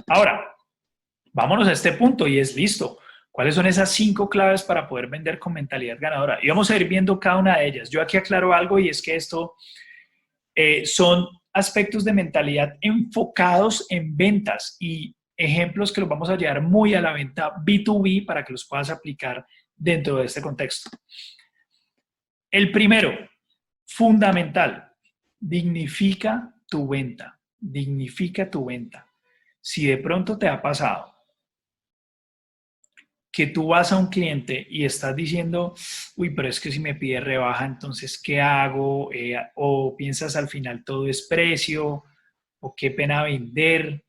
Ahora, vámonos a este punto y es listo. ¿Cuáles son esas 5 claves para poder vender con mentalidad ganadora? Y vamos a ir viendo cada una de ellas. Yo aquí aclaro algo y es que esto son aspectos de mentalidad enfocados en ventas y ejemplos que los vamos a llevar muy a la venta B2B para que los puedas aplicar dentro de este contexto. El primero, fundamental, dignifica tu venta. Dignifica tu venta. Si de pronto te ha pasado que tú vas a un cliente y estás diciendo, uy, pero es que si me pide rebaja, entonces, ¿qué hago? O piensas al final todo es precio, o qué pena vender.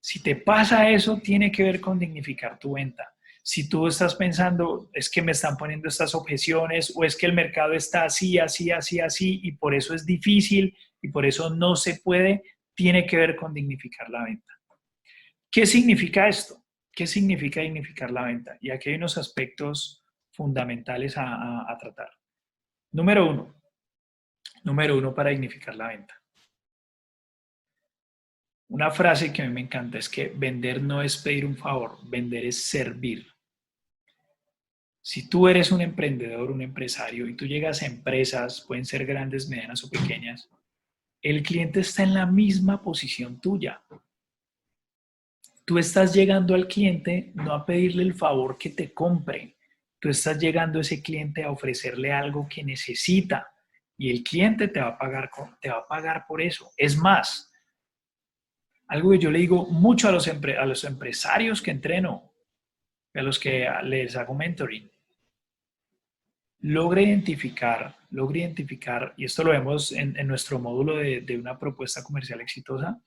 Si te pasa eso, tiene que ver con dignificar tu venta. Si tú estás pensando, es que me están poniendo estas objeciones, o es que el mercado está así, así, así, así, y por eso es difícil, y por eso no se puede, tiene que ver con dignificar la venta. ¿Qué significa esto? ¿Qué significa dignificar la venta? Y aquí hay unos aspectos fundamentales a tratar. Número uno para dignificar la venta. Una frase que a mí me encanta es que vender no es pedir un favor, vender es servir. Si tú eres un emprendedor, un empresario, y tú llegas a empresas, pueden ser grandes, medianas o pequeñas, el cliente está en la misma posición tuya. Tú estás llegando al cliente no a pedirle el favor que te compre, tú estás llegando a ese cliente a ofrecerle algo que necesita y el cliente te va a pagar por eso. Es más, algo que yo le digo mucho a los empresarios que entreno, a los que les hago mentoring, logra identificar, y esto lo vemos en nuestro módulo de una propuesta comercial exitosa.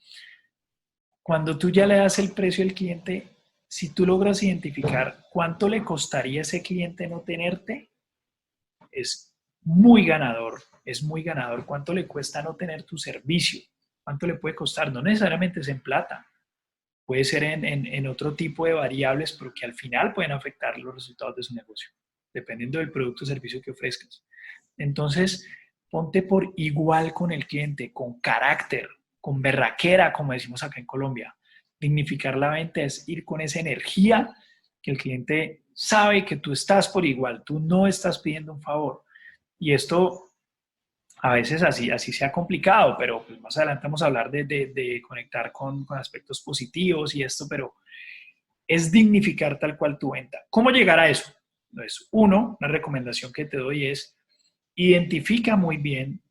Cuando tú ya le das el precio al cliente, si tú logras identificar cuánto le costaría a ese cliente no tenerte, es muy ganador, es muy ganador. ¿Cuánto le cuesta no tener tu servicio? ¿Cuánto le puede costar? No necesariamente es en plata, puede ser en otro tipo de variables, pero que al final pueden afectar los resultados de su negocio, dependiendo del producto o servicio que ofrezcas. Entonces, ponte por igual con el cliente, con carácter, con berraquera, como decimos acá en Colombia. Dignificar la venta es ir con esa energía que el cliente sabe que tú estás por igual, tú no estás pidiendo un favor. Y esto a veces así sea complicado, pero pues más adelante vamos a hablar de conectar con aspectos positivos y esto, pero es dignificar tal cual tu venta. ¿Cómo llegar a eso? Entonces, una recomendación que te doy es identifica muy bien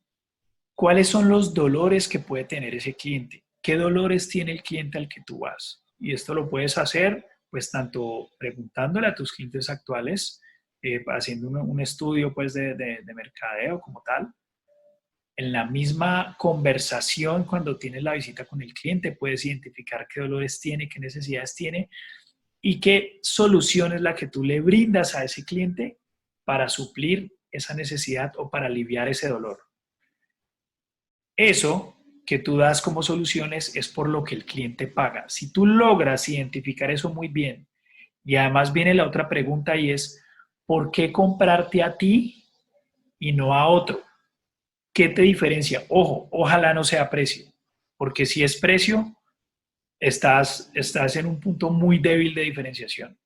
cuáles son los dolores que puede tener ese cliente. ¿Qué dolores tiene el cliente al que tú vas? Y esto lo puedes hacer, pues, tanto preguntándole a tus clientes actuales, haciendo un estudio, pues, de mercadeo como tal. En la misma conversación, cuando tienes la visita con el cliente, puedes identificar qué dolores tiene, qué necesidades tiene y qué solución es la que tú le brindas a ese cliente para suplir esa necesidad o para aliviar ese dolor. Eso que tú das como soluciones es por lo que el cliente paga. Si tú logras identificar eso muy bien, y además viene la otra pregunta y es, ¿por qué comprarte a ti y no a otro? ¿Qué te diferencia? Ojo, ojalá no sea precio, porque si es precio, estás en un punto muy débil de diferenciación.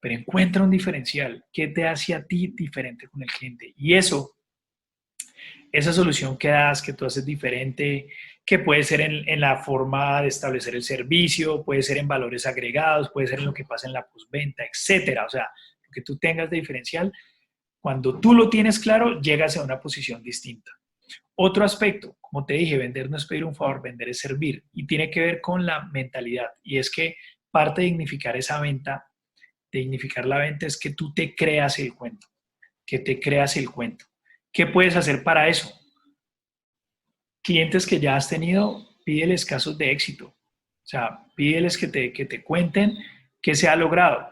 Pero encuentra un diferencial. ¿Qué te hace a ti diferente con el cliente? Y esa solución que das, que tú haces diferente, que puede ser en la forma de establecer el servicio, puede ser en valores agregados, puede ser en lo que pasa en la postventa, etcétera. O sea, lo que tú tengas de diferencial, cuando tú lo tienes claro, llegas a una posición distinta. Otro aspecto, como te dije, vender no es pedir un favor, vender es servir y tiene que ver con la mentalidad. Y es que parte de dignificar esa venta, de dignificar la venta, es que tú te creas el cuento, que te creas el cuento. ¿Qué puedes hacer para eso? Clientes que ya has tenido, pídeles casos de éxito. O sea, pídeles que te cuenten qué se ha logrado.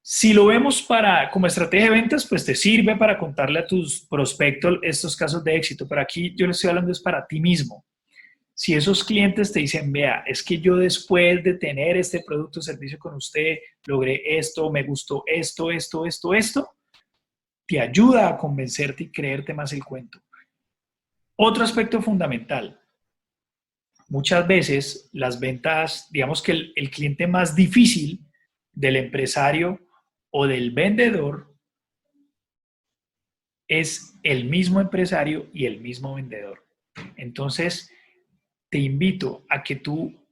Si lo vemos como estrategia de ventas, pues te sirve para contarle a tus prospectos estos casos de éxito. Pero aquí yo le estoy hablando es para ti mismo. Si esos clientes te dicen, vea, es que yo después de tener este producto o servicio con usted, logré esto, me gustó esto, te ayuda a convencerte y creerte más el cuento. Otro aspecto fundamental, muchas veces las ventas, digamos que el cliente más difícil del empresario o del vendedor es el mismo empresario y el mismo vendedor. Entonces, te invito a que tú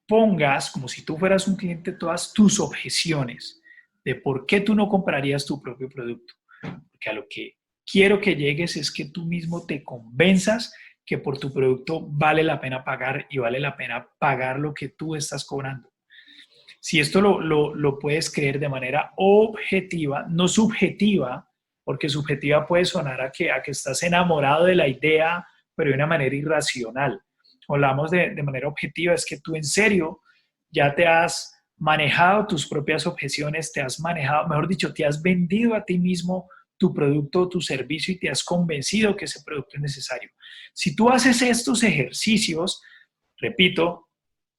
pongas, como si tú fueras un cliente, todas tus objeciones de por qué tú no comprarías tu propio producto. Porque a lo que quiero que llegues es que tú mismo te convenzas que por tu producto vale la pena pagar y vale la pena pagar lo que tú estás cobrando. Si esto lo puedes creer de manera objetiva, no subjetiva, porque subjetiva puede sonar a que estás enamorado de la idea, pero de una manera irracional. Hablamos de manera objetiva, es que tú en serio ya te has manejado tus propias objeciones, te has manejado, mejor dicho, te has vendido a ti mismo tu producto o tu servicio y te has convencido que ese producto es necesario. Si tú haces estos ejercicios, repito,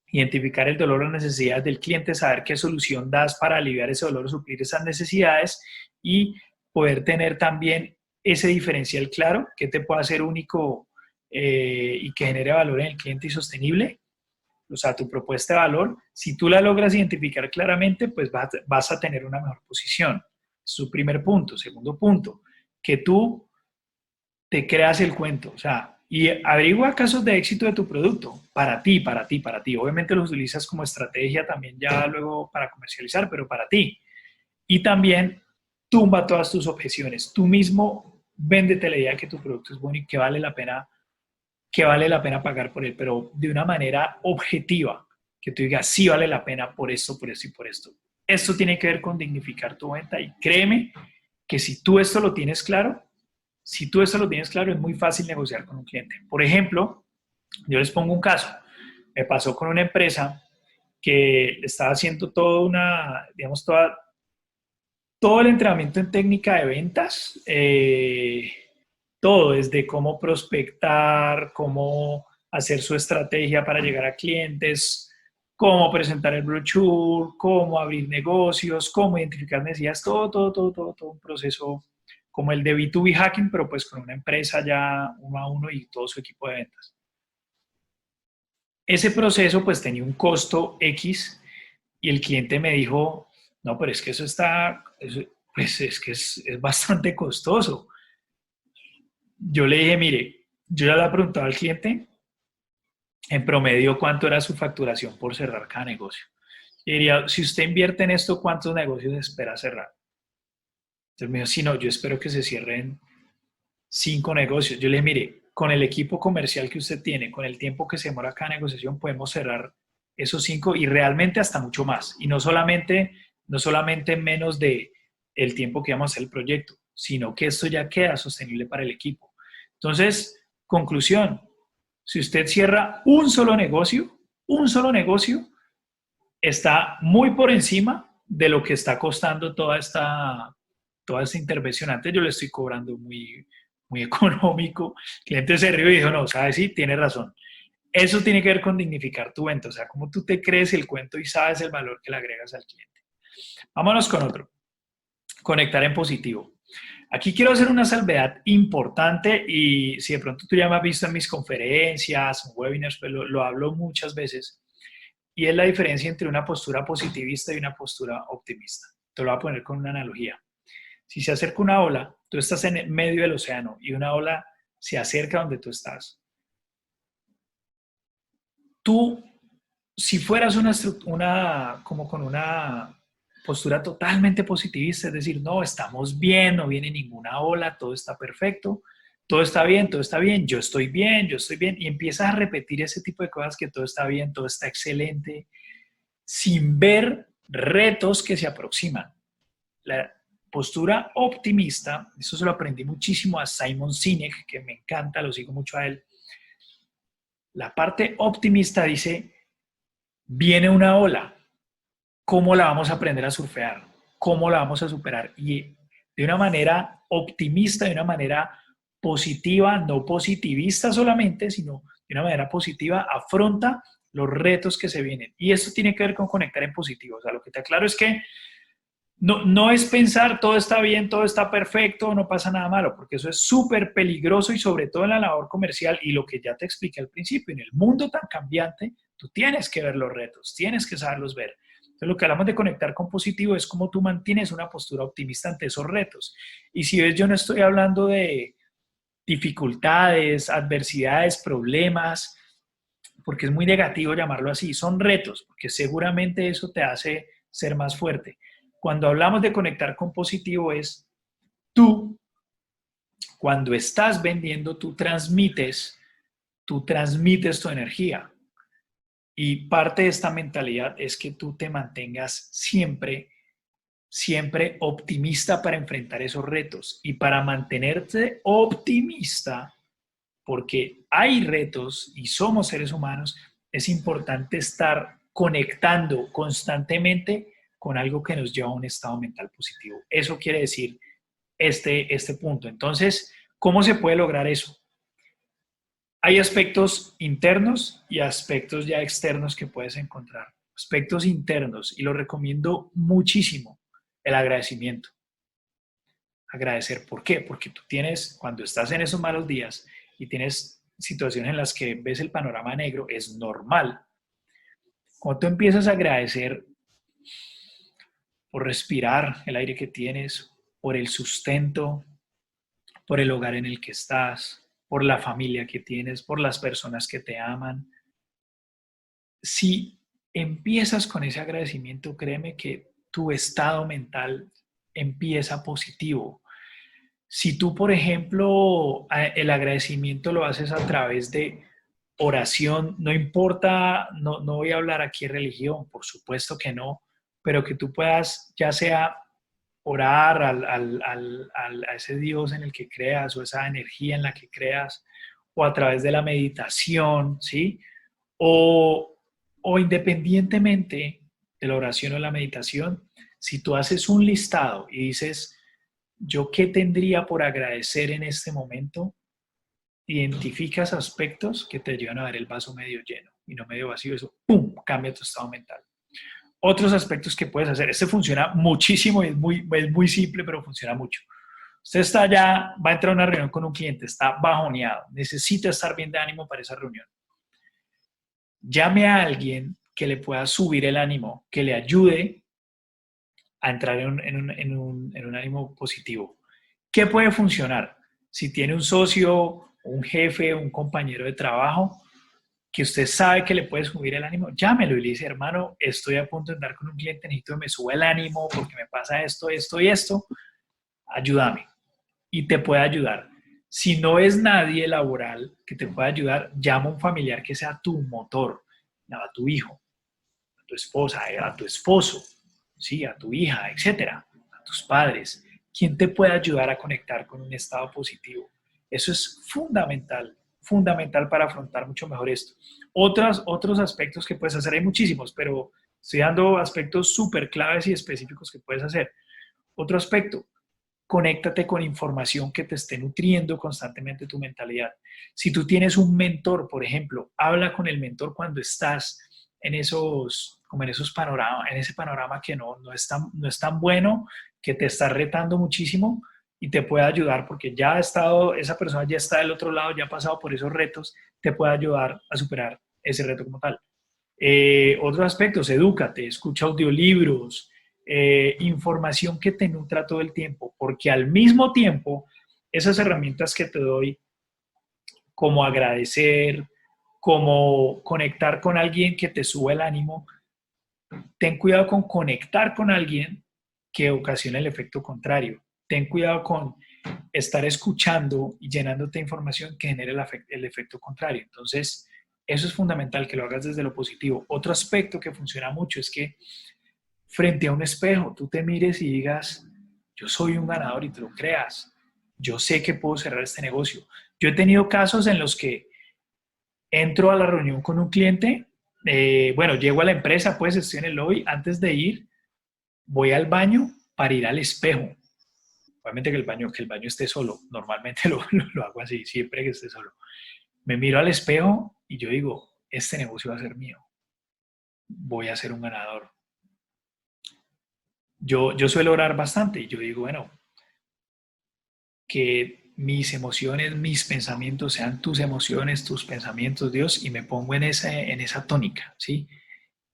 identificar el dolor o necesidades del cliente, saber qué solución das para aliviar ese dolor o suplir esas necesidades y poder tener también ese diferencial claro que te pueda hacer único y que genere valor en el cliente y sostenible. O sea, tu propuesta de valor, si tú la logras identificar claramente, pues vas a tener una mejor posición. Su primer punto. Segundo punto, que tú te creas el cuento. O sea, y averigua casos de éxito de tu producto, para ti, para ti, para ti. Obviamente los utilizas como estrategia también ya luego para comercializar, pero para ti. Y también tumba todas tus objeciones. Tú mismo véndete la idea de que tu producto es bueno y que vale la pena pagar por él, pero de una manera objetiva, que tú digas, sí vale la pena por esto, por esto y por esto. Esto tiene que ver con dignificar tu venta y créeme que si tú esto lo tienes claro, es muy fácil negociar con un cliente. Por ejemplo, yo les pongo un caso. Me pasó con una empresa que estaba haciendo todo el entrenamiento en técnica de ventas, todo, desde cómo prospectar, cómo hacer su estrategia para llegar a clientes, cómo presentar el brochure, cómo abrir negocios, cómo identificar necesidades, todo un proceso como el de B2B hacking, pero pues con una empresa ya uno a uno y todo su equipo de ventas. Ese proceso pues tenía un costo X y el cliente me dijo, no, pero es que pues es que es bastante costoso. Yo le dije, mire, yo ya le he preguntado al cliente en promedio cuánto era su facturación por cerrar cada negocio. Y diría, si usted invierte en esto, ¿cuántos negocios espera cerrar? Entonces me dijo, sí, no, yo espero que se cierren 5 negocios. Yo le dije, mire, con el equipo comercial que usted tiene, con el tiempo que se demora cada negociación, podemos cerrar esos 5 y realmente hasta mucho más. Y no solamente menos de el tiempo que vamos a hacer el proyecto, sino que esto ya queda sostenible para el equipo. Entonces, conclusión, si usted cierra un solo negocio, está muy por encima de lo que está costando toda esta intervención. Antes yo le estoy cobrando muy económico. El cliente se rió y dijo, no, ¿sabes? Sí, tiene razón. Eso tiene que ver con dignificar tu venta, o sea, cómo tú te crees el cuento y sabes el valor que le agregas al cliente. Vámonos con otro. Conectar en positivo. Aquí quiero hacer una salvedad importante y si de pronto tú ya me has visto en mis conferencias, en webinars, pues lo hablo muchas veces, y es la diferencia entre una postura positivista y una postura optimista. Te lo voy a poner con una analogía. Si se acerca una ola, tú estás en medio del océano y una ola se acerca donde tú estás. Tú, si fueras como con una postura totalmente positivista, es decir, no, estamos bien, no viene ninguna ola, todo está perfecto, todo está bien, yo estoy bien, y empiezas a repetir ese tipo de cosas que todo está bien, todo está excelente, sin ver retos que se aproximan. La postura optimista, eso se lo aprendí muchísimo a Simon Sinek, que me encanta, lo sigo mucho a él. La parte optimista dice, viene una ola, ¿cómo la vamos a aprender a surfear? ¿Cómo la vamos a superar? Y de una manera optimista, de una manera positiva, no positivista solamente, sino de una manera positiva, afronta los retos que se vienen. Y esto tiene que ver con conectar en positivo. O sea, lo que te aclaro es que No, no es pensar todo está bien, todo está perfecto, no pasa nada malo, porque eso es súper peligroso y sobre todo en la labor comercial y lo que ya te expliqué al principio, en el mundo tan cambiante, tú tienes que ver los retos, tienes que saberlos ver. Entonces, lo que hablamos de conectar con positivo es cómo tú mantienes una postura optimista ante esos retos. Y si ves, yo no estoy hablando de dificultades, adversidades, problemas, porque es muy negativo llamarlo así, son retos, porque seguramente eso te hace ser más fuerte. Cuando hablamos de conectar con positivo es tú, cuando estás vendiendo, tú transmites tu energía. Y parte de esta mentalidad es que tú te mantengas siempre, siempre optimista para enfrentar esos retos. Y para mantenerte optimista, porque hay retos y somos seres humanos, es importante estar conectando constantemente con algo que nos lleva a un estado mental positivo. Eso quiere decir este punto. Entonces, ¿cómo se puede lograr eso? Hay aspectos internos y aspectos ya externos que puedes encontrar. Aspectos internos, y lo recomiendo muchísimo, el agradecimiento. Agradecer, ¿por qué? Porque tú tienes, cuando estás en esos malos días y tienes situaciones en las que ves el panorama negro, es normal. Cuando tú empiezas a agradecer por respirar el aire que tienes, por el sustento, por el hogar en el que estás, por la familia que tienes, por las personas que te aman. Si empiezas con ese agradecimiento, créeme que tu estado mental empieza positivo. Si tú, por ejemplo, el agradecimiento lo haces a través de oración, no importa, no voy a hablar aquí de religión, por supuesto que no, pero que tú puedas ya sea orar a ese Dios en el que creas o esa energía en la que creas, o a través de la meditación, ¿sí? O, o independientemente de la oración o la meditación, si tú haces un listado y dices, ¿yo qué tendría por agradecer en este momento? Identificas aspectos que te llevan a ver el vaso medio lleno y no medio vacío, eso ¡pum! Cambia tu estado mental. Otros aspectos que puedes hacer, este funciona muchísimo y es muy simple, pero funciona mucho. Usted está ya, va a entrar a una reunión con un cliente, está bajoneado, necesita estar bien de ánimo para esa reunión. Llame a alguien que le pueda subir el ánimo, que le ayude a entrar en un ánimo positivo. ¿Qué puede funcionar? Si tiene un socio, un jefe, un compañero de trabajo, que usted sabe que le puede subir el ánimo, llámelo y le dice, hermano, estoy a punto de andar con un cliente, necesito que me suba el ánimo porque me pasa esto, esto y esto, ayúdame. Y te puede ayudar. Si no es nadie laboral que te pueda ayudar, llama a un familiar que sea tu motor, a tu hijo, a tu esposa, a tu esposo, ¿sí? A tu hija, etcétera, a tus padres. ¿Quién te puede ayudar a conectar con un estado positivo? Eso es fundamental, fundamental para afrontar mucho mejor esto. Otros aspectos que puedes hacer, hay muchísimos, pero estoy dando aspectos súper claves y específicos que puedes hacer. Otro aspecto, conéctate con información que te esté nutriendo constantemente tu mentalidad. Si tú tienes un mentor, por ejemplo, habla con el mentor cuando estás en esos, como en esos panoramas, en ese panorama que no es tan bueno, que te está retando muchísimo y te puede ayudar porque ya ha estado, esa persona ya está del otro lado, ya ha pasado por esos retos, te puede ayudar a superar ese reto como tal. Otros aspectos, edúcate, escucha audiolibros, información que te nutra todo el tiempo, porque al mismo tiempo, esas herramientas que te doy, como agradecer, como conectar con alguien que te sube el ánimo, ten cuidado con conectar con alguien que ocasiona el efecto contrario. Ten cuidado con estar escuchando y llenándote de información que genere el efecto contrario. Entonces, eso es fundamental, que lo hagas desde lo positivo. Otro aspecto que funciona mucho es que frente a un espejo tú te mires y digas, yo soy un ganador y te lo creas. Yo sé que puedo cerrar este negocio. Yo he tenido casos en los que entro a la reunión con un cliente, bueno, llego a la empresa, pues estoy en el lobby, antes de ir, voy al baño para ir al espejo. Obviamente que el baño esté solo, normalmente lo hago así, siempre que esté solo. Me miro al espejo y yo digo, este negocio va a ser mío, voy a ser un ganador, Yo suelo orar bastante y yo digo, bueno, que mis emociones, mis pensamientos sean tus emociones, tus pensamientos, Dios, y me pongo en esa tónica, ¿sí?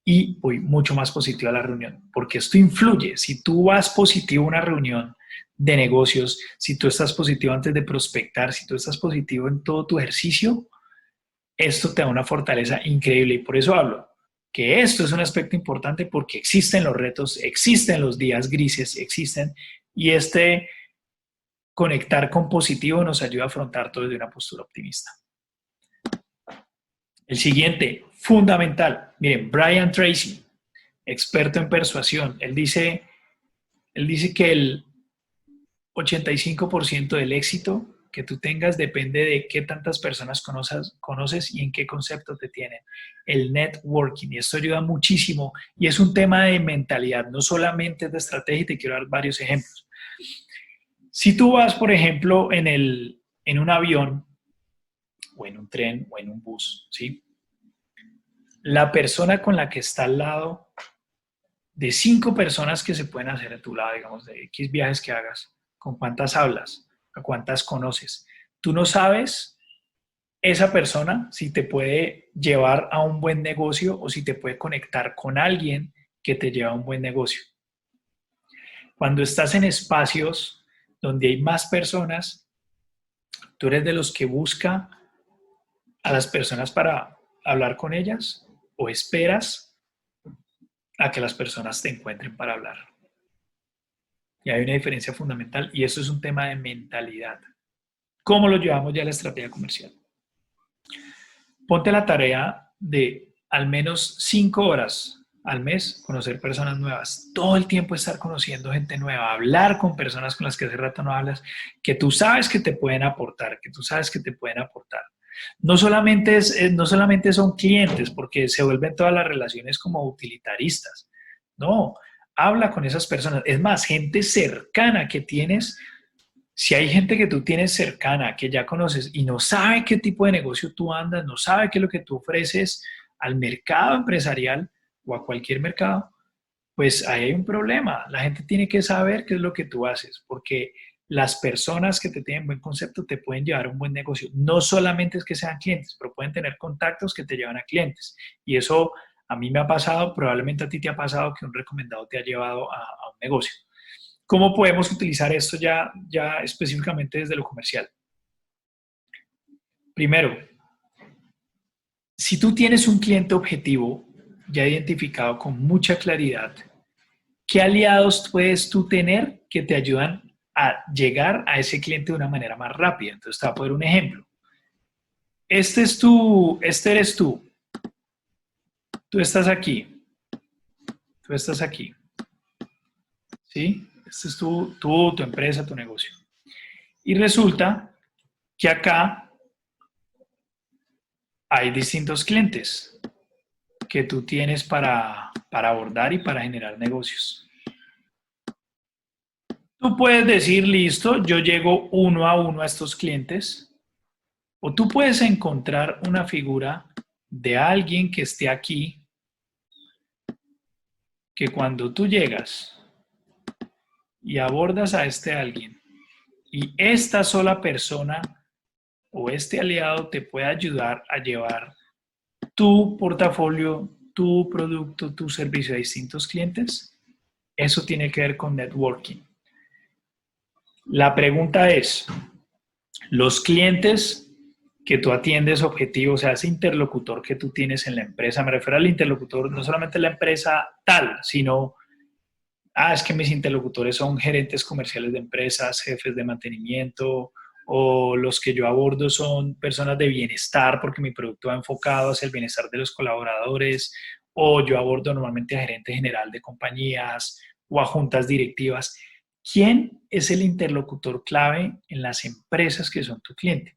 Y voy mucho más positivo a la reunión, porque esto influye. Si tú vas positivo a una reunión de negocios, si tú estás positivo antes de prospectar, si tú estás positivo en todo tu ejercicio, esto te da una fortaleza increíble y por eso hablo que esto es un aspecto importante porque existen los retos, existen los días grises, existen y este conectar con positivo nos ayuda a afrontar todo desde una postura optimista. El siguiente, fundamental. Miren, Brian Tracy, experto en persuasión, él dice que el 85% del éxito que tú tengas depende de qué tantas personas conoces y en qué concepto te tienen. El networking, y esto ayuda muchísimo, y es un tema de mentalidad, no solamente de estrategia, y te quiero dar varios ejemplos. Si tú vas, por ejemplo, en un avión, o en un tren, o en un bus, ¿sí? La persona con la que está al lado, de 5 personas que se pueden hacer a tu lado, digamos, de X viajes que hagas, ¿con cuántas hablas? ¿A cuántas conoces? Tú no sabes esa persona si te puede llevar a un buen negocio o si te puede conectar con alguien que te lleva a un buen negocio. Cuando estás en espacios donde hay más personas, tú eres de los que busca a las personas para hablar con ellas o esperas a que las personas te encuentren para hablar. Y hay una diferencia fundamental y eso es un tema de mentalidad. ¿Cómo lo llevamos ya a la estrategia comercial? Ponte la tarea de al menos 5 horas al mes conocer personas nuevas, todo el tiempo estar conociendo gente nueva, hablar con personas con las que hace rato no hablas, que tú sabes que te pueden aportar, que tú sabes que te pueden aportar. No solamente son clientes, porque se vuelven todas las relaciones como utilitaristas. No, habla con esas personas. Es más, gente cercana que tienes. Si hay gente que tú tienes cercana, que ya conoces y no sabe qué tipo de negocio tú andas, no sabe qué es lo que tú ofreces al mercado empresarial o a cualquier mercado, pues ahí hay un problema. La gente tiene que saber qué es lo que tú haces, porque las personas que te tienen buen concepto te pueden llevar a un buen negocio. No solamente es que sean clientes, pero pueden tener contactos que te llevan a clientes. Y eso a mí me ha pasado, probablemente a ti te ha pasado que un recomendado te ha llevado a un negocio. ¿Cómo podemos utilizar esto ya específicamente desde lo comercial? Primero, si tú tienes un cliente objetivo ya identificado con mucha claridad, ¿qué aliados puedes tú tener que te ayudan a llegar a ese cliente de una manera más rápida? Entonces, te voy a poner un ejemplo. Este eres tú estás aquí, tú estás aquí, ¿sí? Este es tu empresa, tu negocio. Y resulta que acá hay distintos clientes que tú tienes para abordar y para generar negocios. Tú puedes decir, listo, yo llego uno a estos clientes, o tú puedes encontrar una figura de alguien que esté aquí, que cuando tú llegas y abordas a este alguien, y esta sola persona o este aliado te puede ayudar a llevar tu portafolio, tu producto, tu servicio a distintos clientes, eso tiene que ver con networking. La pregunta es, los clientes que tú atiendes objetivos, o sea, ese interlocutor que tú tienes en la empresa, me refiero al interlocutor, no solamente la empresa tal, sino, es que mis interlocutores son gerentes comerciales de empresas, jefes de mantenimiento, o los que yo abordo son personas de bienestar, porque mi producto va enfocado hacia el bienestar de los colaboradores, o yo abordo normalmente a gerente general de compañías o a juntas directivas. ¿Quién es el interlocutor clave en las empresas que son tu cliente?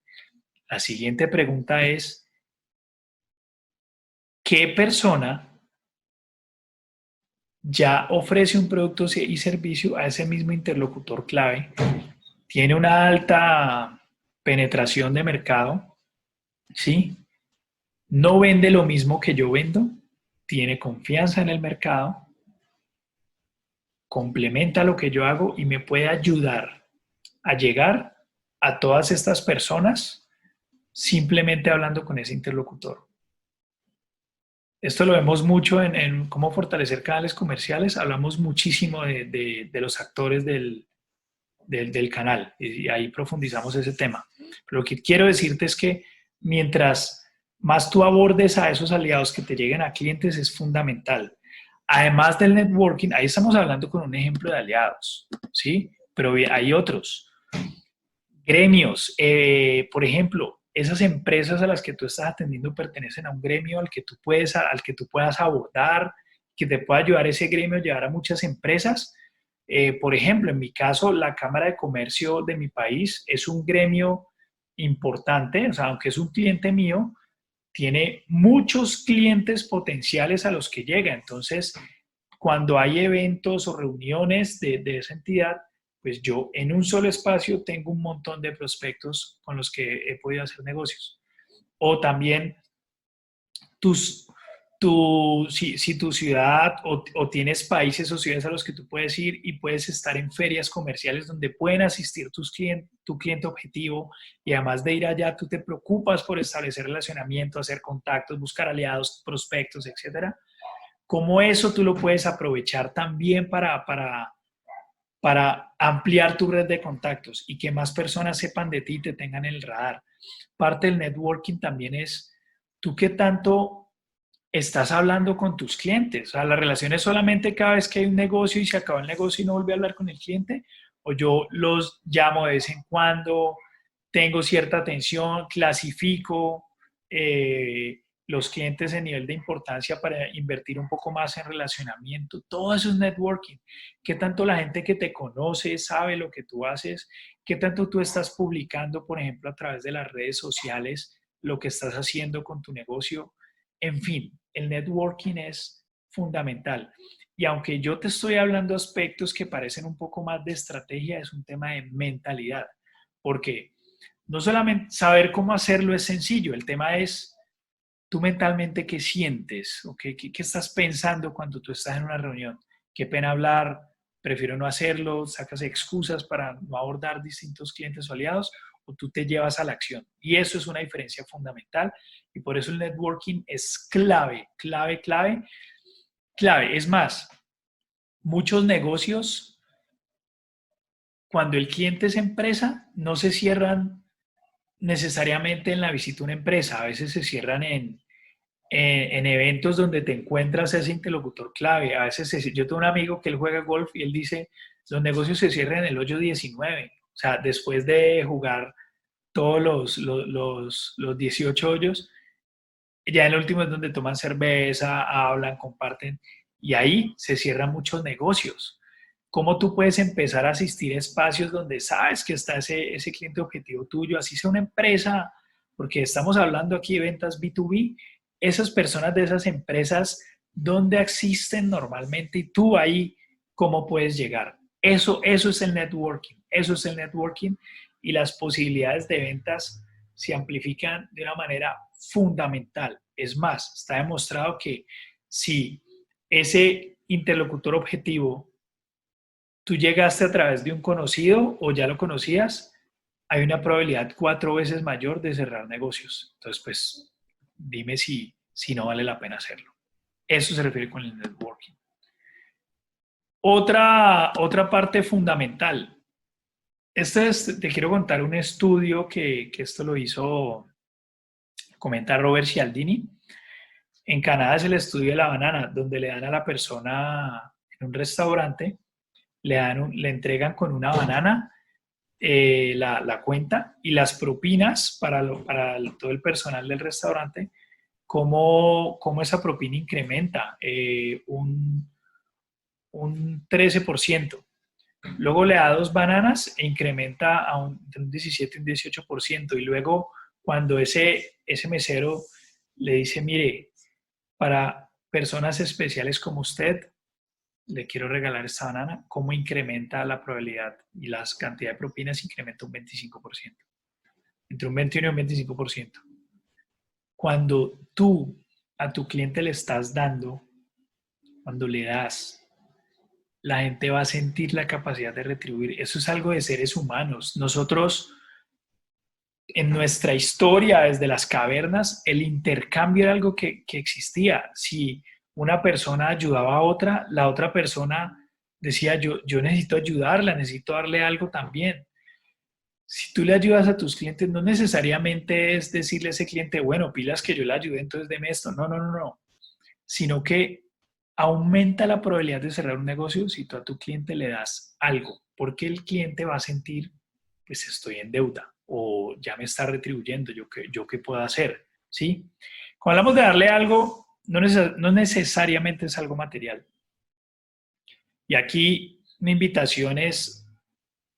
La siguiente pregunta es, ¿qué persona ya ofrece un producto y servicio a ese mismo interlocutor clave? Tiene una alta penetración de mercado, ¿sí? No vende lo mismo que yo vendo, tiene confianza en el mercado complementa lo que yo hago y me puede ayudar a llegar a todas estas personas simplemente hablando con ese interlocutor. Esto lo vemos mucho en cómo fortalecer canales comerciales. Hablamos muchísimo de los actores del canal y ahí profundizamos ese tema. Pero lo que quiero decirte es que mientras más tú abordes a esos aliados que te lleguen a clientes es fundamental. Además del networking, ahí estamos hablando con un ejemplo de aliados, ¿sí? Pero hay otros. Gremios, por ejemplo, esas empresas a las que tú estás atendiendo pertenecen a un gremio al que tú puedas abordar, que te pueda ayudar ese gremio a llevar a muchas empresas. Por ejemplo, en mi caso, la Cámara de Comercio de mi país es un gremio importante, o sea, aunque es un cliente mío, tiene muchos clientes potenciales a los que llega. Entonces, cuando hay eventos o reuniones de esa entidad, pues yo en un solo espacio tengo un montón de prospectos con los que he podido hacer negocios. O también tus, si tu ciudad o tienes países o ciudades a los que tú puedes ir y puedes estar en ferias comerciales donde pueden asistir tu cliente objetivo y además de ir allá, tú te preocupas por establecer relacionamiento, hacer contactos, buscar aliados, prospectos, etcétera. ¿Cómo eso tú lo puedes aprovechar también para ampliar tu red de contactos y que más personas sepan de ti y te tengan en el radar? Parte del networking también es tú qué tanto estás hablando con tus clientes. O sea, la relación es solamente cada vez que hay un negocio y se acaba el negocio y no vuelve a hablar con el cliente, o yo los llamo de vez en cuando, tengo cierta atención, clasifico los clientes en nivel de importancia para invertir un poco más en relacionamiento. Todo eso es networking. ¿Qué tanto la gente que te conoce sabe lo que tú haces? ¿Qué tanto tú estás publicando, por ejemplo, a través de las redes sociales, lo que estás haciendo con tu negocio? En fin, el networking es fundamental. Y aunque yo te estoy hablando aspectos que parecen un poco más de estrategia, es un tema de mentalidad. Porque no solamente saber cómo hacerlo es sencillo, el tema es tú mentalmente qué sientes o qué estás pensando cuando tú estás en una reunión. Qué pena hablar, prefiero no hacerlo, sacas excusas para no abordar distintos clientes o aliados, o tú te llevas a la acción. Y eso es una diferencia fundamental y por eso el networking es clave, clave, clave, clave. Es más, muchos negocios, cuando el cliente es empresa, no se cierran necesariamente en la visita a una empresa, a veces se cierran en eventos donde te encuentras ese interlocutor clave. A veces yo tengo un amigo que él juega golf y él dice, los negocios se cierran en el hoyo 19, o sea, después de jugar todos los 18 hoyos, ya en el último es donde toman cerveza, hablan, comparten, y ahí se cierran muchos negocios. ¿Cómo tú puedes empezar a asistir a espacios donde sabes que está ese cliente objetivo tuyo, así sea una empresa, porque estamos hablando aquí de ventas B2B, esas personas de esas empresas, ¿dónde existen normalmente? Y tú ahí, ¿cómo puedes llegar? Eso es el networking, eso es el networking y las posibilidades de ventas se amplifican de una manera fundamental. Es más, está demostrado que si ese interlocutor objetivo tú llegaste a través de un conocido o ya lo conocías, hay una probabilidad 4 veces mayor de cerrar negocios. Entonces, pues, dime si no vale la pena hacerlo. Eso se refiere con el networking. Otra parte fundamental. Te quiero contar un estudio que esto lo hizo, comenta Robert Cialdini. En Canadá es el estudio de la banana, donde le dan a la persona en un restaurante, le entregan con una banana la cuenta y las propinas para todo el personal del restaurante, cómo esa propina incrementa un 13%. Luego le da 2 bananas e incrementa entre un 17 y un 18%. Y luego cuando ese mesero le dice, mire, para personas especiales como usted, le quiero regalar esta banana, ¿cómo incrementa la probabilidad? Y la cantidad de propinas incrementa un 25%. Entre un 21 y un 25%. Cuando tú a tu cliente le estás dando, cuando le das la gente va a sentir la capacidad de retribuir. Eso es algo de seres humanos. Nosotros, en nuestra historia, desde las cavernas, el intercambio era algo que existía. Si una persona ayudaba a otra, la otra persona decía, yo necesito ayudarla, necesito darle algo también. Si tú le ayudas a tus clientes, no necesariamente es decirle a ese cliente, bueno, pilas que yo le ayudé, entonces deme esto. No, no, no, no. Sino que aumenta la probabilidad de cerrar un negocio si tú a tu cliente le das algo, porque el cliente va a sentir, pues estoy en deuda o ya me está retribuyendo, yo qué puedo hacer, ¿sí? Cuando hablamos de darle algo, no necesariamente es algo material. Y aquí mi invitación es,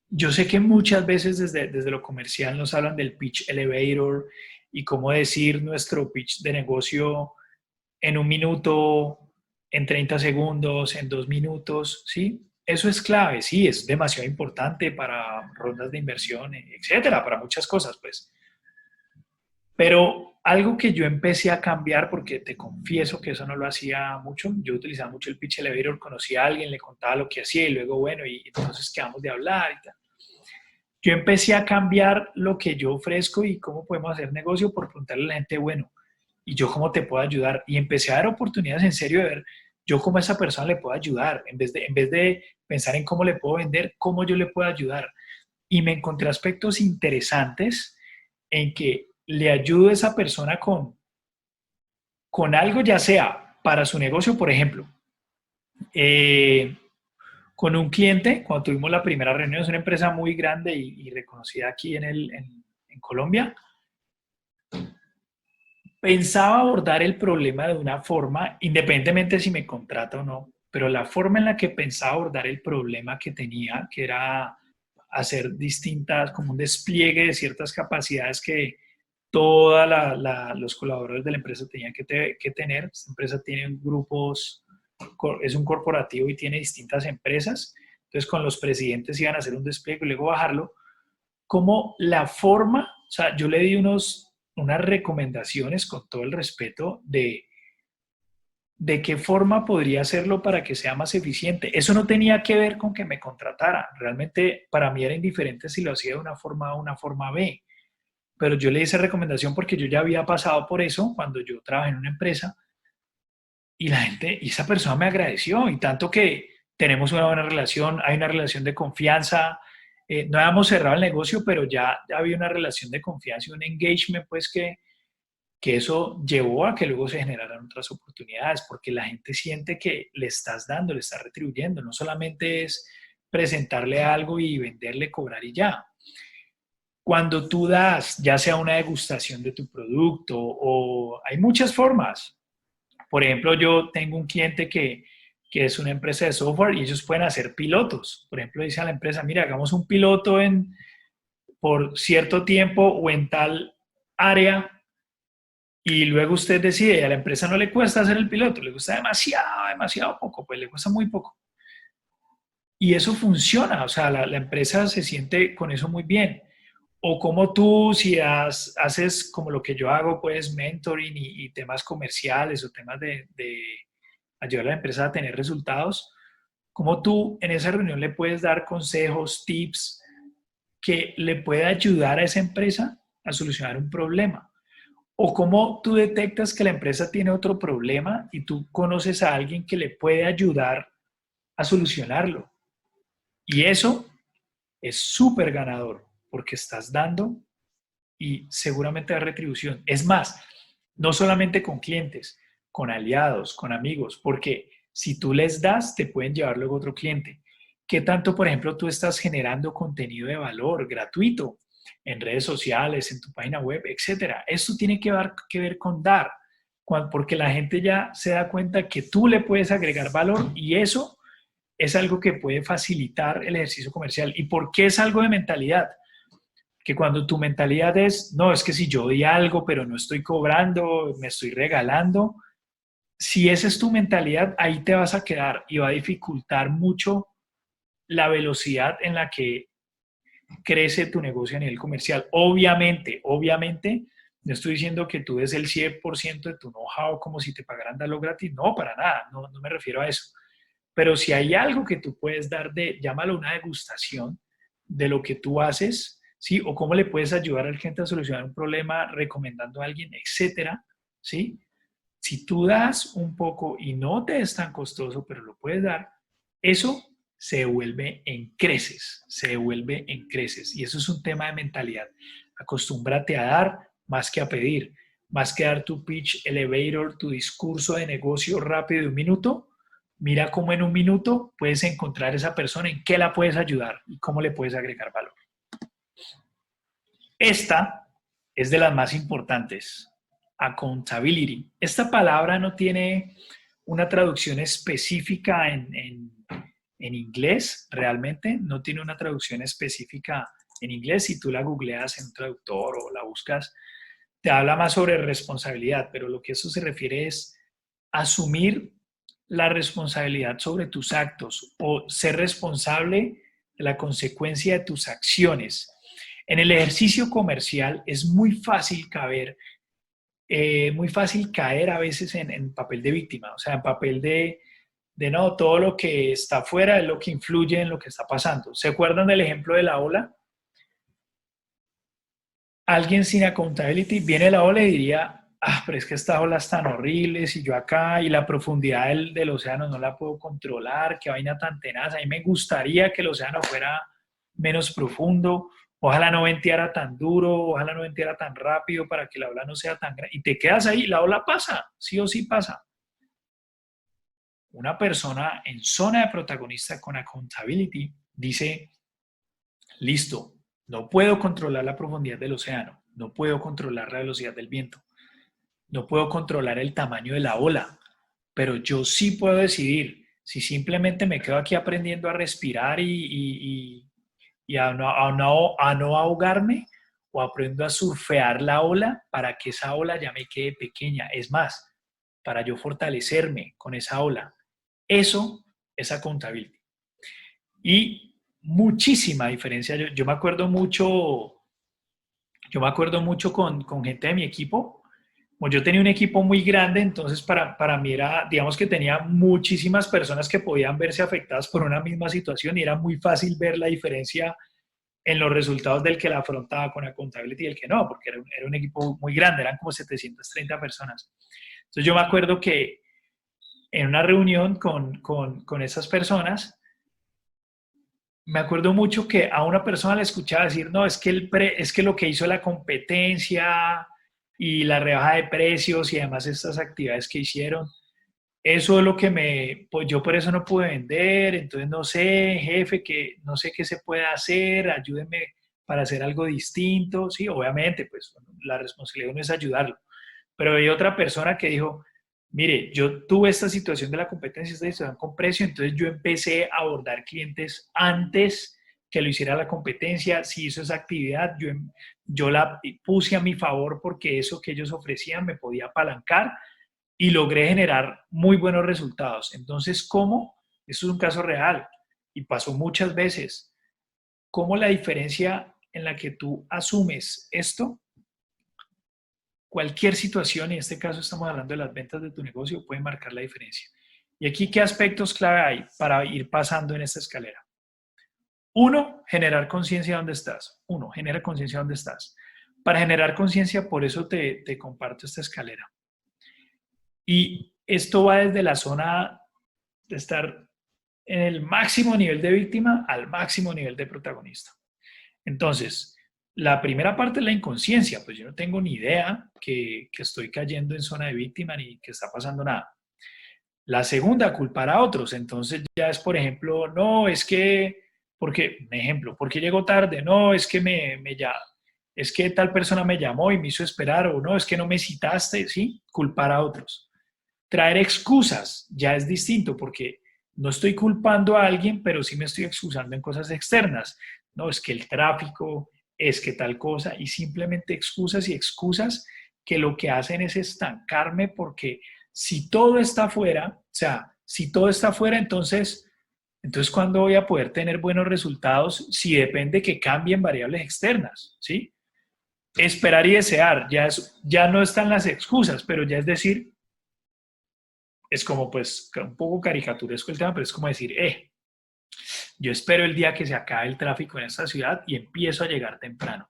yo sé que muchas veces desde lo comercial nos hablan del pitch elevator y cómo decir nuestro pitch de negocio en 1 minuto, en 30 segundos, en 2 minutos, ¿sí? Eso es clave, sí, es demasiado importante para rondas de inversión, etcétera, para muchas cosas, pues. Pero algo que yo empecé a cambiar, porque te confieso que eso no lo hacía mucho, yo utilizaba mucho el pitch elevator, conocía a alguien, le contaba lo que hacía y luego, bueno, y entonces quedamos de hablar y tal. Yo empecé a cambiar lo que yo ofrezco y cómo podemos hacer negocio por preguntarle a la gente, bueno, ¿y yo cómo te puedo ayudar? Y empecé a dar oportunidades en serio de ver yo cómo a esa persona le puedo ayudar, en vez de pensar en cómo le puedo vender, cómo yo le puedo ayudar. Y me encontré aspectos interesantes en que le ayudo a esa persona con algo, ya sea para su negocio, por ejemplo. Eh, con un cliente, cuando tuvimos la primera reunión, es una empresa muy grande y reconocida aquí en Colombia, pensaba abordar el problema de una forma, independientemente si me contrata o no, pero la forma en la que pensaba abordar el problema que tenía, que era hacer distintas, como un despliegue de ciertas capacidades que todos los colaboradores de la empresa tenían que tener. Esta empresa tiene grupos, es un corporativo y tiene distintas empresas. Entonces, con los presidentes iban a hacer un despliegue y luego bajarlo. Como la forma, o sea, yo le di unas recomendaciones con todo el respeto de qué forma podría hacerlo para que sea más eficiente. Eso no tenía que ver con que me contratara. Realmente para mí era indiferente si lo hacía de una forma A o una forma B. Pero yo le di esa recomendación porque yo ya había pasado por eso cuando yo trabajé en una empresa y la gente, y esa persona me agradeció y tanto que tenemos una buena relación, hay una relación de confianza. No habíamos cerrado el negocio, pero ya había una relación de confianza y un engagement, pues que eso llevó a que luego se generaran otras oportunidades, porque la gente siente que le estás dando, le estás retribuyendo, no solamente es presentarle algo y venderle, cobrar y ya. Cuando tú das, ya sea una degustación de tu producto o hay muchas formas. Por ejemplo, yo tengo un cliente que es una empresa de software y ellos pueden hacer pilotos. Por ejemplo, dice a la empresa, mira, hagamos un piloto por cierto tiempo o en tal área y luego usted decide, a la empresa no le cuesta hacer el piloto, le cuesta demasiado, demasiado poco, pues le cuesta muy poco. Y eso funciona, o sea, la empresa se siente con eso muy bien. O como tú, si haces como lo que yo hago, pues mentoring y temas comerciales o temas de ayudar a la empresa a tener resultados, como tú en esa reunión le puedes dar consejos, tips que le puede ayudar a esa empresa a solucionar un problema. O cómo tú detectas que la empresa tiene otro problema y tú conoces a alguien que le puede ayudar a solucionarlo. Y eso es súper ganador porque estás dando y seguramente da retribución. Es más, no solamente con clientes, con aliados, con amigos, porque si tú les das, te pueden llevar luego otro cliente. ¿Qué tanto, por ejemplo, tú estás generando contenido de valor gratuito en redes sociales, en tu página web, etcétera? Esto tiene que ver con dar, porque la gente ya se da cuenta que tú le puedes agregar valor y eso es algo que puede facilitar el ejercicio comercial. ¿Y por qué es algo de mentalidad? Que cuando tu mentalidad es, no, es que si yo di algo, pero no estoy cobrando, me estoy regalando, si esa es tu mentalidad, ahí te vas a quedar y va a dificultar mucho la velocidad en la que crece tu negocio a nivel comercial. Obviamente, no estoy diciendo que tú des el 100% de tu know-how como si te pagaran darlo gratis, no, para nada, no me refiero a eso. pero si hay algo que tú puedes dar llámalo una degustación de lo que tú haces, ¿sí? O cómo le puedes ayudar al cliente a solucionar un problema recomendando a alguien, etcétera, ¿sí? Si tú das un poco y no te es tan costoso, pero lo puedes dar, eso se devuelve en creces, se devuelve en creces. Y eso es un tema de mentalidad. Acostúmbrate a dar más que a pedir, más que dar tu pitch elevator, tu discurso de negocio rápido de un minuto. Mira cómo en un minuto puedes encontrar esa persona, en qué la puedes ayudar y cómo le puedes agregar valor. Esta es de las más importantes. Accountability. Esta palabra no tiene una traducción específica en inglés, realmente. No tiene una traducción específica en inglés. Si tú la googleas en un traductor o la buscas, te habla más sobre responsabilidad, pero lo que eso se refiere es asumir la responsabilidad sobre tus actos o ser responsable de la consecuencia de tus acciones. En el ejercicio comercial es muy fácil caer a veces en papel de víctima, o sea, en papel de no, todo lo que está afuera es lo que influye en lo que está pasando. ¿Se acuerdan del ejemplo de la ola? Alguien sin accountability viene la ola y diría, pero es que estas olas tan horribles y yo acá y la profundidad del océano no la puedo controlar, qué vaina tan tenaz, a mí me gustaría que el océano fuera menos profundo, ojalá no venteara tan duro, ojalá no venteara tan rápido para que la ola no sea tan grande. Y te quedas ahí, la ola pasa, sí o sí pasa. Una persona en zona de protagonista con accountability dice, listo, no puedo controlar la profundidad del océano, no puedo controlar la velocidad del viento, no puedo controlar el tamaño de la ola, pero yo sí puedo decidir si simplemente me quedo aquí aprendiendo a respirar y a no ahogarme o aprendo a surfear la ola para que esa ola ya me quede pequeña. Es más, para yo fortalecerme con esa ola. Eso es accountability. Y muchísima diferencia. Yo me acuerdo mucho con gente de mi equipo. Como yo tenía un equipo muy grande, entonces para mí era, digamos que tenía muchísimas personas que podían verse afectadas por una misma situación y era muy fácil ver la diferencia en los resultados del que la afrontaba con accountability y el que no, porque era un equipo muy grande, eran como 730 personas. Entonces yo me acuerdo que en una reunión con esas personas, me acuerdo mucho que a una persona le escuchaba decir, no, es que lo que hizo la competencia y la rebaja de precios y además estas actividades que hicieron, eso es lo que pues yo por eso no pude vender, entonces no sé, jefe, que no sé qué se puede hacer, ayúdeme para hacer algo distinto, sí, obviamente, pues la responsabilidad no es ayudarlo, pero hay otra persona que dijo, mire, yo tuve esta situación de la competencia, esta situación con precio, entonces yo empecé a abordar clientes antes que lo hiciera la competencia, si hizo esa actividad, yo la puse a mi favor porque eso que ellos ofrecían me podía apalancar y logré generar muy buenos resultados. Entonces, ¿cómo? Esto es un caso real y pasó muchas veces. ¿Cómo la diferencia en la que tú asumes esto? Cualquier situación, en este caso estamos hablando de las ventas de tu negocio, puede marcar la diferencia. ¿Y aquí qué aspectos clave hay para ir pasando en esta escalera? Uno, generar conciencia de dónde estás. Uno, genera conciencia de dónde estás. Para generar conciencia, por eso te comparto esta escalera. Y esto va desde la zona de estar en el máximo nivel de víctima al máximo nivel de protagonista. Entonces, la primera parte es la inconsciencia, pues yo no tengo ni idea que estoy cayendo en zona de víctima ni que está pasando nada. La segunda, culpar a otros. Entonces ya es, por ejemplo, no, es que, porque, un ejemplo, ¿por qué llegó tarde? No, es que es que tal persona me llamó y me hizo esperar, o no, es que no me citaste, ¿sí? Culpar a otros. Traer excusas ya es distinto porque no estoy culpando a alguien, pero sí me estoy excusando en cosas externas. No, es que el tráfico, es que tal cosa, y simplemente excusas y excusas que lo que hacen es estancarme porque si todo está afuera, o sea, si todo está afuera, entonces ¿cuándo voy a poder tener buenos resultados si depende que cambien variables externas? ¿Sí? Esperar y desear, ya no están las excusas, pero ya es decir, es como pues un poco caricaturesco el tema, pero es como decir, yo espero el día que se acabe el tráfico en esta ciudad y empiezo a llegar temprano.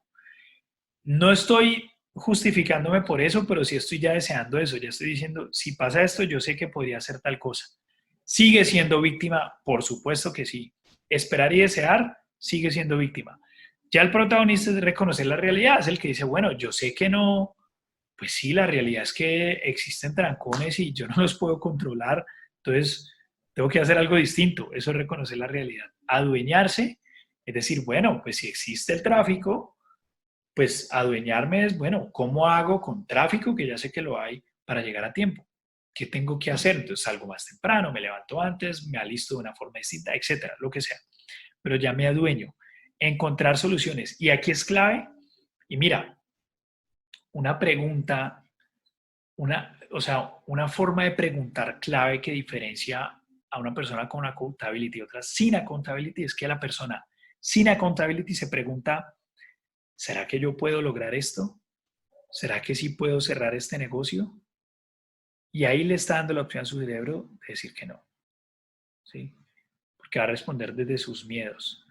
No estoy justificándome por eso, pero sí estoy ya deseando eso. Ya estoy diciendo, si pasa esto, yo sé que podría hacer tal cosa. ¿Sigue siendo víctima? Por supuesto que sí. Esperar y desear, sigue siendo víctima. Ya el protagonista es reconocer la realidad, es el que dice, bueno, yo sé que no, pues sí, la realidad es que existen trancones y yo no los puedo controlar, entonces tengo que hacer algo distinto. Eso es reconocer la realidad. Adueñarse, es decir, bueno, pues si existe el tráfico, pues adueñarme es, bueno, ¿cómo hago con tráfico, que ya sé que lo hay, para llegar a tiempo? ¿Qué tengo que hacer? Entonces salgo más temprano, me levanto antes, me alisto de una forma distinta, etcétera, lo que sea. Pero ya me adueño. Encontrar soluciones. Y aquí es clave, y mira, una pregunta, o sea, una forma de preguntar clave que diferencia a una persona con accountability y otra sin accountability es que la persona sin accountability se pregunta, ¿será que yo puedo lograr esto? ¿Será que sí puedo cerrar este negocio? Y ahí le está dando la opción a su cerebro de decir que no, ¿sí? Porque va a responder desde sus miedos.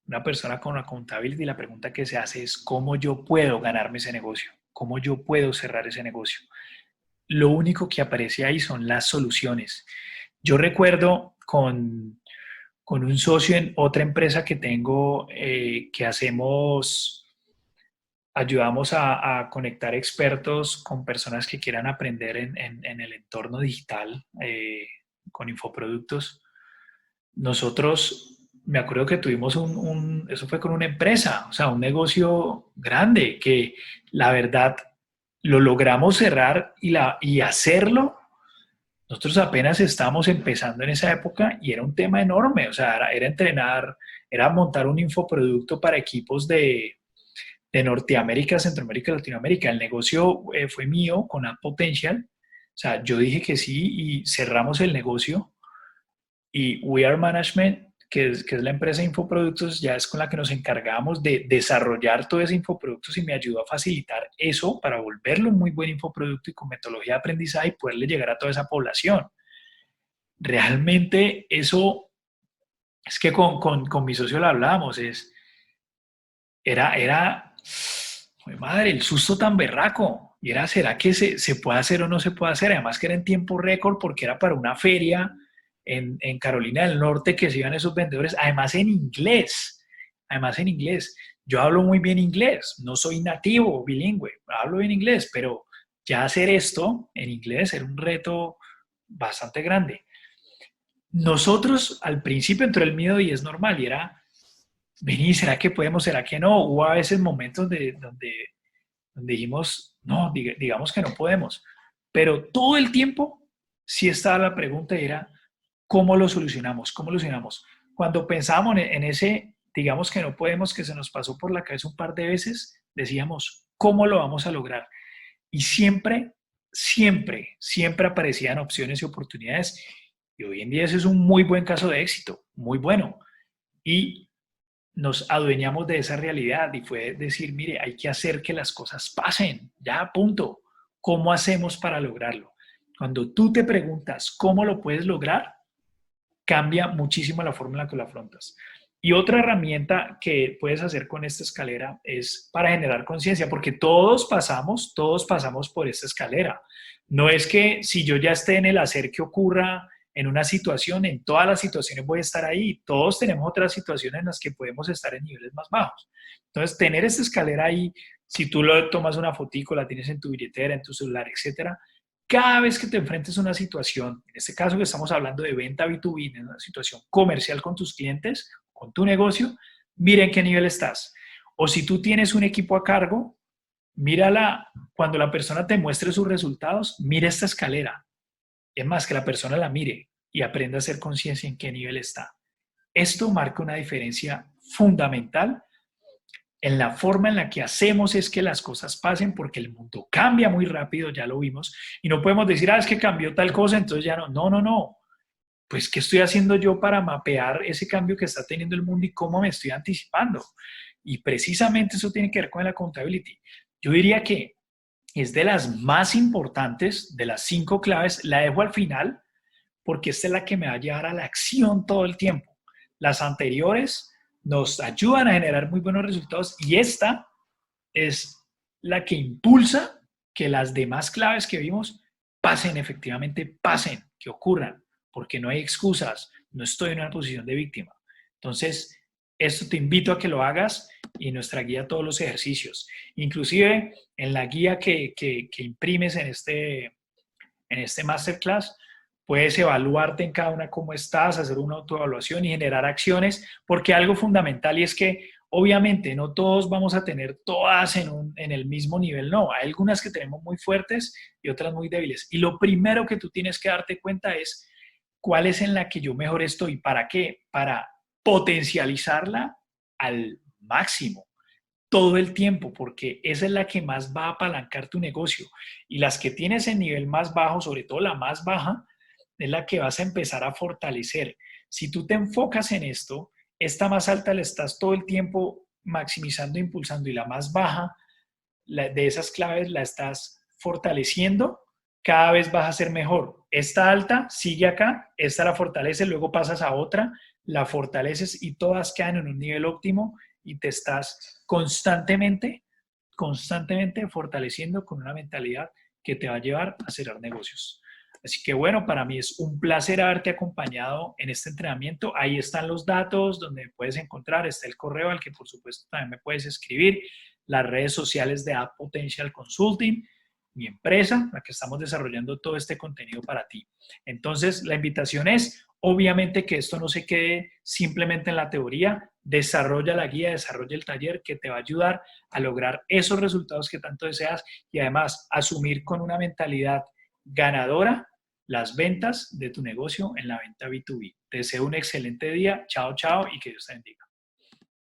Una persona con accountability, la pregunta que se hace es ¿cómo yo puedo ganarme ese negocio? ¿Cómo yo puedo cerrar ese negocio? Lo único que aparece ahí son las soluciones. Yo recuerdo con un socio en otra empresa que tengo que ayudamos a conectar expertos con personas que quieran aprender en el entorno digital con infoproductos. Nosotros, me acuerdo que tuvimos eso fue con una empresa, o sea, un negocio grande que la verdad lo logramos cerrar y hacerlo. Nosotros apenas estábamos empezando en esa época y era un tema enorme, o sea, era entrenar, era montar un infoproducto para equipos de Norteamérica, Centroamérica y Latinoamérica. El negocio fue mío con Ad Potential, o sea, yo dije que sí y cerramos el negocio y We Are Management, que es la empresa de infoproductos, ya es con la que nos encargamos de desarrollar todo ese infoproductos y me ayudó a facilitar eso para volverlo un muy buen infoproducto y con metodología de aprendizaje y poderle llegar a toda esa población. Realmente eso, es que con mi socio lo hablábamos, era, madre, el susto tan berraco. Y era, ¿será que se puede hacer o no se puede hacer? Además que era en tiempo récord porque era para una feria en Carolina del Norte que se iban esos vendedores, además en inglés. Además en inglés. Yo hablo muy bien inglés, no soy nativo bilingüe, hablo bien inglés, pero ya hacer esto en inglés era un reto bastante grande. Nosotros al principio entró el miedo y es normal, y era, vení, ¿será que podemos? ¿Será que no? Hubo a veces momentos donde dijimos, no, digamos que no podemos. Pero todo el tiempo sí estaba la pregunta y era, ¿cómo lo solucionamos? ¿Cómo lo solucionamos? Cuando pensábamos en ese, digamos que no podemos, que se nos pasó por la cabeza un par de veces, decíamos, ¿cómo lo vamos a lograr? Y siempre aparecían opciones y oportunidades. Y hoy en día ese es un muy buen caso de éxito, muy bueno. Y nos adueñamos de esa realidad y fue decir, mire, hay que hacer que las cosas pasen, ya, punto. ¿Cómo hacemos para lograrlo? Cuando tú te preguntas cómo lo puedes lograr, cambia muchísimo la forma en la que lo afrontas. Y otra herramienta que puedes hacer con esta escalera es para generar conciencia, porque todos pasamos por esta escalera. No es que si yo ya esté en el hacer que ocurra en una situación, en todas las situaciones voy a estar ahí. Todos tenemos otras situaciones en las que podemos estar en niveles más bajos. Entonces, tener esta escalera ahí, si tú lo tomas una fotico, la tienes en tu billetera, en tu celular, etcétera, cada vez que te enfrentes a una situación, en este caso que estamos hablando de venta B2B, en una situación comercial con tus clientes, con tu negocio, mira en qué nivel estás. O si tú tienes un equipo a cargo, mírala, cuando la persona te muestre sus resultados, mira esta escalera. Es más, que la persona la mire y aprenda a hacer conciencia en qué nivel está. Esto marca una diferencia fundamental en la forma en la que hacemos es que las cosas pasen, porque el mundo cambia muy rápido, ya lo vimos, y no podemos decir, es que cambió tal cosa, entonces ya no. No, no, no. Pues, ¿qué estoy haciendo yo para mapear ese cambio que está teniendo el mundo y cómo me estoy anticipando? Y precisamente eso tiene que ver con la accountability. Yo diría que es de las más importantes, de las 5 claves, la dejo al final, porque esta es la que me va a llevar a la acción todo el tiempo. Las anteriores nos ayudan a generar muy buenos resultados y esta es la que impulsa que las demás claves que vimos pasen, efectivamente pasen, que ocurran, porque no hay excusas, no estoy en una posición de víctima. Entonces, esto te invito a que lo hagas y nuestra guía todos los ejercicios. Inclusive en la guía que imprimes en este masterclass, puedes evaluarte en cada una cómo estás, hacer una autoevaluación y generar acciones, porque algo fundamental y es que obviamente no todos vamos a tener todas en el mismo nivel, no, hay algunas que tenemos muy fuertes y otras muy débiles. Y lo primero que tú tienes que darte cuenta es cuál es en la que yo mejor estoy. ¿Para qué? Para potencializarla al máximo todo el tiempo, porque esa es la que más va a apalancar tu negocio. Y las que tienes en nivel más bajo, sobre todo la más baja, es la que vas a empezar a fortalecer. Si tú te enfocas en esto, esta más alta la estás todo el tiempo maximizando, impulsando, y la más baja de esas claves la estás fortaleciendo, cada vez vas a ser mejor. Esta alta sigue acá, esta la fortaleces, luego pasas a otra, la fortaleces y todas quedan en un nivel óptimo y te estás constantemente fortaleciendo con una mentalidad que te va a llevar a cerrar negocios. Así que bueno, para mí es un placer haberte acompañado en este entrenamiento. Ahí están los datos donde puedes encontrar, está el correo al que por supuesto también me puedes escribir, las redes sociales de App Potential Consulting, mi empresa, la que estamos desarrollando todo este contenido para ti. Entonces, la invitación es, obviamente, que esto no se quede simplemente en la teoría, desarrolla la guía, desarrolla el taller que te va a ayudar a lograr esos resultados que tanto deseas y además asumir con una mentalidad ganadora las ventas de tu negocio en la venta B2B. Te deseo un excelente día. Chao, chao y que Dios te bendiga.